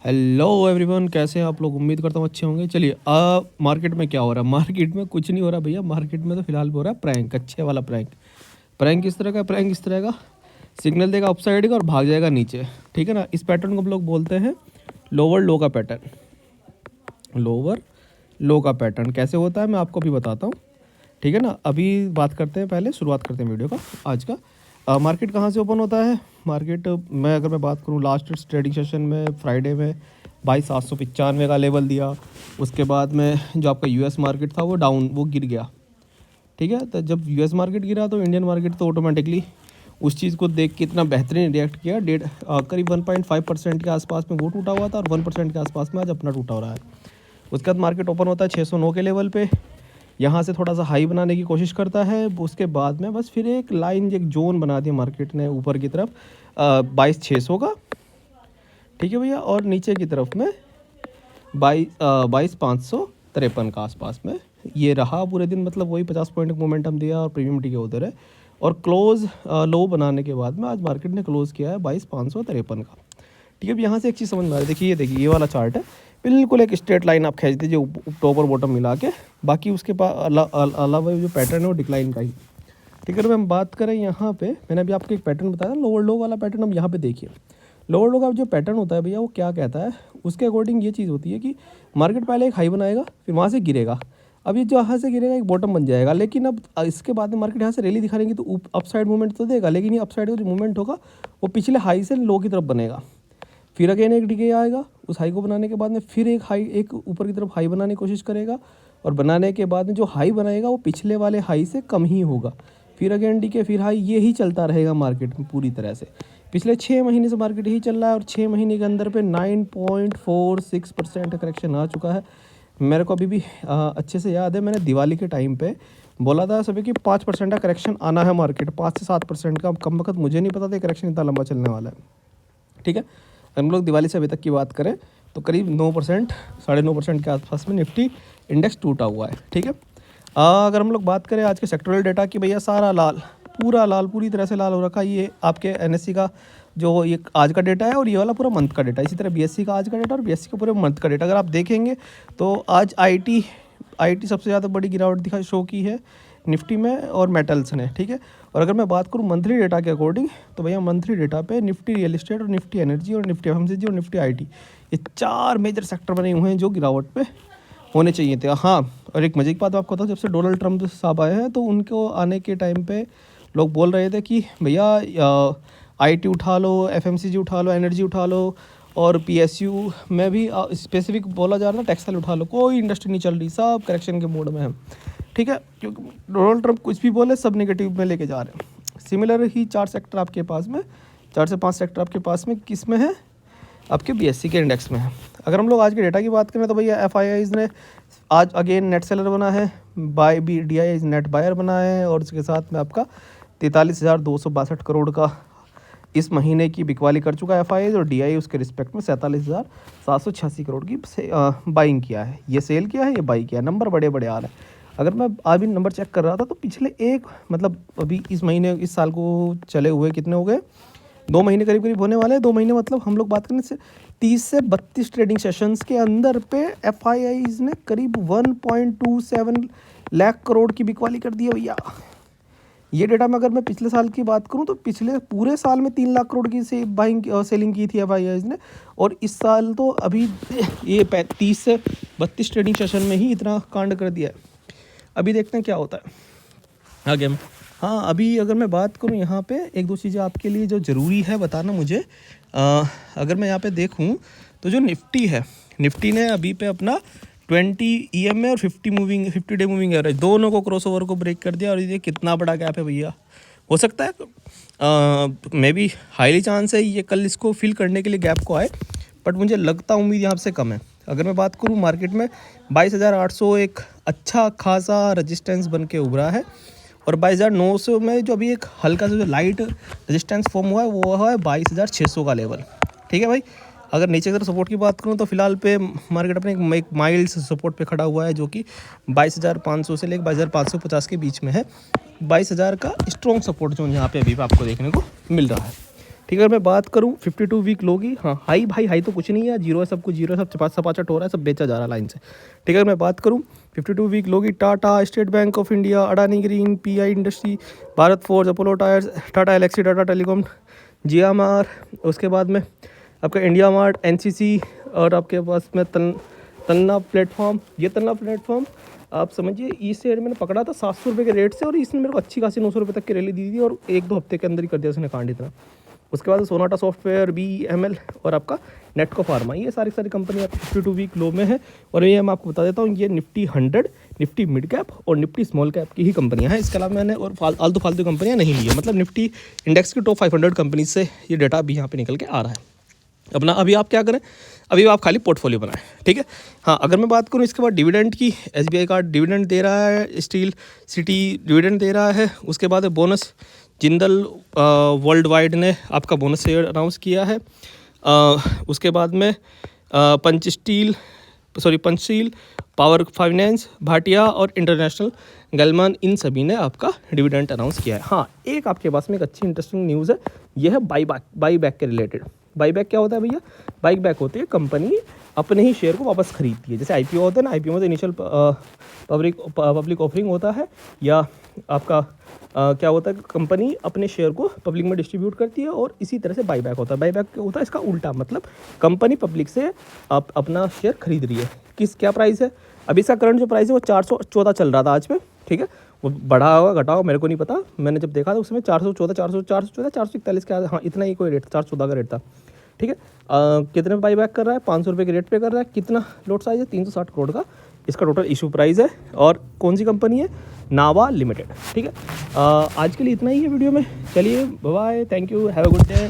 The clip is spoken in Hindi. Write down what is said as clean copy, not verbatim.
हेलो एवरीवन, कैसे हैं आप लोग। उम्मीद करता हूँ अच्छे होंगे। चलिए मार्केट में क्या हो रहा है। मार्केट में कुछ नहीं हो रहा भैया। मार्केट में तो फिलहाल हो रहा है प्रैंक, अच्छे वाला प्रैंक। प्रैंक किस तरह का। प्रैंक इस तरह का, सिग्नल देगा अपसाइड का और भाग जाएगा नीचे। ठीक है ना। इस पैटर्न को हम लोग बोलते हैं लोअर लो का पैटर्न। लोअर लो का पैटर्न कैसे होता है मैं आपको अभी बताता हूँ। ठीक है ना। अभी बात करते हैं, पहले शुरुआत करते हैं वीडियो का आज का। मार्केट कहाँ से ओपन होता है। मार्केट अगर मैं बात करूँ लास्ट ट्रेडिंग सेशन में फ्राइडे में 22,795 का लेवल दिया। उसके बाद में जो आपका यूएस मार्केट था वो गिर गया। ठीक है। तो जब यूएस मार्केट गिरा तो इंडियन मार्केट तो ऑटोमेटिकली उस चीज़ को देख के इतना बेहतरीन रिएक्ट किया। करीब 1.5% के आसपास में वो टूटा हुआ था और 1% के आसपास में आज अपना टूटा हो रहा है। उसके बाद मार्केट ओपन होता है 609 के लेवल पे। यहाँ से थोड़ा सा हाई बनाने की कोशिश करता है। उसके बाद में बस फिर एक लाइन, एक जोन बना दिया मार्केट ने ऊपर की तरफ 22,600 का। ठीक है भैया। और नीचे की तरफ में 22,553 का आसपास में ये रहा पूरे दिन। मतलब वही 50 पॉइंट का मोमेंटम दिया और प्रीमियम टिके उधर है। और क्लोज लो बनाने के बाद में आज मार्केट ने क्लोज किया है 22,553 का। ठीक है। अब यहाँ से एक चीज़ समझ में आ रही है। देखिए ये वाला चार्ट है। बिल्कुल एक स्ट्रेट लाइन आप खींच दीजिए टॉप और बॉटम मिला के। बाकी उसके अलावा जो पैटर्न है वो डिक्लाइन का ही। ठीक है। तो हम बात करें यहाँ पे, मैंने अभी आपको एक पैटर्न बताया लोअर लो वाला पैटर्न। हम यहाँ पे देखिए लोअर लो का जो पैटर्न होता है भैया वो क्या कहता है। उसके अकॉर्डिंग ये चीज़ होती है कि मार्केट पहले एक हाई बनाएगा, फिर वहाँ से गिरेगा। अब ये जो यहाँ से गिरेगा एक बॉटम बन जाएगा। लेकिन अब इसके बाद में मार्केट यहाँ से रैली दिखाएंगे तो अप साइड मूवमेंट तो देगा, लेकिन ये अप साइड का जो मूवमेंट होगा वो पिछले हाई से लो की तरफ बनेगा। फिर अगेन एक डीके आएगा। उस हाई को बनाने के बाद में फिर एक ऊपर की तरफ हाई बनाने की कोशिश करेगा। और बनाने के बाद में जो हाई बनाएगा वो पिछले वाले हाई से कम ही होगा। फिर अगेन डीके, फिर हाई, ये ही चलता रहेगा मार्केट में पूरी तरह से। पिछले 6 महीने से मार्केट यही चल रहा है और 6 महीने के अंदर पे 9.46% का करेक्शन आ चुका है। मेरे को अभी भी अच्छे से याद है, मैंने दिवाली के टाइम पे बोला था सभी कि 5% का करेक्शन आना है मार्केट, 5 से 7% का। कम वक्त मुझे नहीं पता था करेक्शन इतना लंबा चलने वाला है। ठीक है। हम लोग दिवाली से अभी तक की बात करें तो करीब 9%, 9.5% के आसपास में निफ्टी इंडेक्स टूटा हुआ है। ठीक है। अगर हम लोग बात करें आज के सेक्टोरल डेटा की, भैया सारा लाल, पूरा लाल, पूरी तरह से लाल हो रखा है। ये आपके एनएससी का जो ये आज का डेटा है और ये वाला पूरा मंथ का डेटा। इसी तरह बीएससी का आज का डेटा और बीएससी का पूरे मंथ का डेटा अगर आप देखेंगे तो आज आईटी सबसे ज़्यादा बड़ी गिरावट शो की है निफ्टी में और मेटल्स ने। ठीक है। और अगर मैं बात करूँ मंथली डेटा के अकॉर्डिंग तो भैया मंथली डेटा पे निफ्टी रियल एस्टेट और निफ्टी एनर्जी और निफ्टी एफएमसीजी और निफ्टी आईटी, ये 4 मेजर सेक्टर बने हुए हैं जो गिरावट पे होने चाहिए थे। हाँ, और एक मजे की बात आपको बताऊँ, जब से डोनाल्ड ट्रंप साहब आए हैं तो उनको आने के टाइम पे लोग बोल रहे थे कि भैया आईटी उठा लो, एफएमसीजी उठा लो, एनर्जी उठा लो और पीएसयू में भी स्पेसिफिक बोला जा रहा था टेक्सटाइल उठा लो। कोई इंडस्ट्री नहीं चल रही, सब करेक्शन के मोड में है। ठीक है। क्योंकि डोनाल्ड ट्रंप कुछ भी बोले सब नेगेटिव में लेके जा रहे हैं। सिमिलर ही 4 सेक्टर आपके पास में, 4 से 5 सेक्टर आपके पास में किस में है, आपके बीएससी के इंडेक्स में है। अगर हम लोग आज के डेटा की बात करें तो भैया एफआईआईज ने आज अगेन नेट सेलर बना है, बाय बी डीआई नाइट बायर बना है और उसके साथ में आपका 43,262 करोड़ का इस महीने की बिकवाली कर चुका है एफआईआईज। और डीआई उसके रिस्पेक्ट में 47,786 करोड़ की बाइंग किया है। ये सेल किया है, ये बाई किया है। नंबर बड़े बड़े आ रहे हैं। अगर मैं अभी नंबर चेक कर रहा था तो पिछले मतलब अभी इस महीने, इस साल को चले हुए कितने हो गए, 2 महीने करीब करीब होने वाले हैं। 2 महीने मतलब हम लोग बात करने से 30 से 32 ट्रेडिंग सेशंस के अंदर पे एफआईआईज ने करीब 1.27 लाख करोड़ की बिकवाली कर दी है भैया। ये डेटा में अगर मैं पिछले साल की बात करूं तो पिछले पूरे साल में 3 लाख करोड़ की सेलिंग की थी एफआईआईज ने। और इस साल तो अभी ये 30 से 32 ट्रेडिंग सेशन में ही इतना कांड कर दिया है। अभी देखते हैं क्या होता है आगे में। हाँ, अभी अगर मैं बात करूँ यहाँ पे 1-2 चीज़ें आपके लिए जो ज़रूरी है बताना मुझे। अगर मैं यहाँ पे देखूँ तो जो निफ्टी है, निफ्टी ने अभी पे अपना 20 EMA और 50 डे मूविंग एवरेज दोनों को क्रॉसओवर को ब्रेक कर दिया। और ये कितना बड़ा गैप है भैया। हो सकता है मे बी हाईली चांस है ये कल इसको फिल करने के लिए गैप को आए, बट मुझे लगता उम्मीद यहाँ से कम है। अगर मैं बात करूँ मार्केट में 22,800 एक अच्छा खासा रेजिस्टेंस बन के उभरा है। और 22,900 में जो अभी एक हल्का सा जो लाइट रेजिस्टेंस फॉर्म हुआ है वो है 22,600 का लेवल। ठीक है भाई। अगर नीचे की तरफ सपोर्ट की बात करूँ तो फिलहाल पे मार्केट अपने एक माइल्ड सपोर्ट पे खड़ा हुआ है जो कि 22,500 से लेकर 22,550 के बीच में है। 22,000 का स्ट्रॉन्ग सपोर्ट जो यहाँ पे अभी आपको देखने को मिल रहा है। ठीक है। अगर मैं बात करूँ 52 वीक लो की, हाँ हाई भाई हाई तो कुछ नहीं है, जीरो है, सब कुछ जीरो है, सब सपाचट हो रहा है, सब बेचा जा रहा है लाइन से। ठीक है। अगर मैं बात करूँ 52 वीक लो की, Tata, State Bank of India, Adani Green, PI Industry, Bharat Forge, Apollo Tyres, Tata Elxsi, Tata Telecom, GMR, उसके बाद में आपका इंडिया मार्ट, NCC, और आपके पास में तन्ना प्लेटफॉर्म। ये तन्ना प्लेटफॉर्म आप समझिए इस शेयर मैंने पकड़ा था 700 रुपये के रेट से, और इसने मेरे को अच्छी खासी 900 रुपये तक की रैली दी थी, और 1-2 हफ्ते के अंदर ही कर दिया उसने कांड इतना। उसके बाद सोनाटा सॉफ्टवेयर, BML, और आपका नेटको फार्मा, ये सारी कंपनी आपकी 52 वीक लो में है। और ये मैं आपको बता देता हूँ, ये निफ्टी 100, निफ्टी मिड कैप और निफ्टी स्मॉल कैप की ही कंपनियाँ हैं। इसके अलावा मैंने और फालतू कंपनियाँ नहीं ली है। मतलब निफ्टी इंडेक्स की टॉप 500 कंपनी से ये डाटा अभी यहाँ पे निकल के आ रहा है अपना। अभी आप क्या करें, अभी आप खाली पोर्टफोलियो बनाएं। ठीक है। हाँ, अगर मैं बात करूँ इसके बाद डिविडेंड की, SBI का डिविडेंड दे रहा है, स्टील सिटी डिविडेंड दे रहा है। उसके बाद बोनस, जिंदल वर्ल्ड वाइड ने आपका बोनस शेयर अनाउंस किया है। उसके बाद में पंचशील, पावर फाइनेंस, भाटिया और इंटरनेशनल गलमान, इन सभी ने आपका डिविडेंड अनाउंस किया है। हाँ, एक आपके पास में एक अच्छी इंटरेस्टिंग न्यूज़ है, यह है बाईबैक के रिलेटेड। बाईबैक क्या होता है भैया? बाईबैक होती है कंपनी अपने ही शेयर को वापस खरीदती है। जैसे IPO होता है ना, IPO में तो इनिशियल पब्लिक ऑफरिंग होता है, या आपका क्या होता है, कंपनी अपने शेयर को पब्लिक में डिस्ट्रीब्यूट करती है, और इसी तरह से बाईबैक होता है। बाईबैक होता है इसका उल्टा, मतलब कंपनी पब्लिक से अपना शेयर खरीद रही है। क्या प्राइस है अभी इसका? करंट जो प्राइस है वो 414 चल रहा था आज पे। ठीक है। वो बढ़ा होगा घटा होगा मेरे को नहीं पता, मैंने जब देखा था उसमें 441 क्या, हाँ इतना ही कोई रेट, 414 का रेट था। ठीक है। कितने बाईबैक कर रहा है? 500 रुपये के रेट पे कर रहा है। कितना लॉट साइज है? 360 करोड़ का इसका टोटल इशू प्राइस है। और कौन सी कंपनी है? नावा लिमिटेड। ठीक है। आज के लिए इतना ही है वीडियो में। चलिए bye, thank you, have a good day.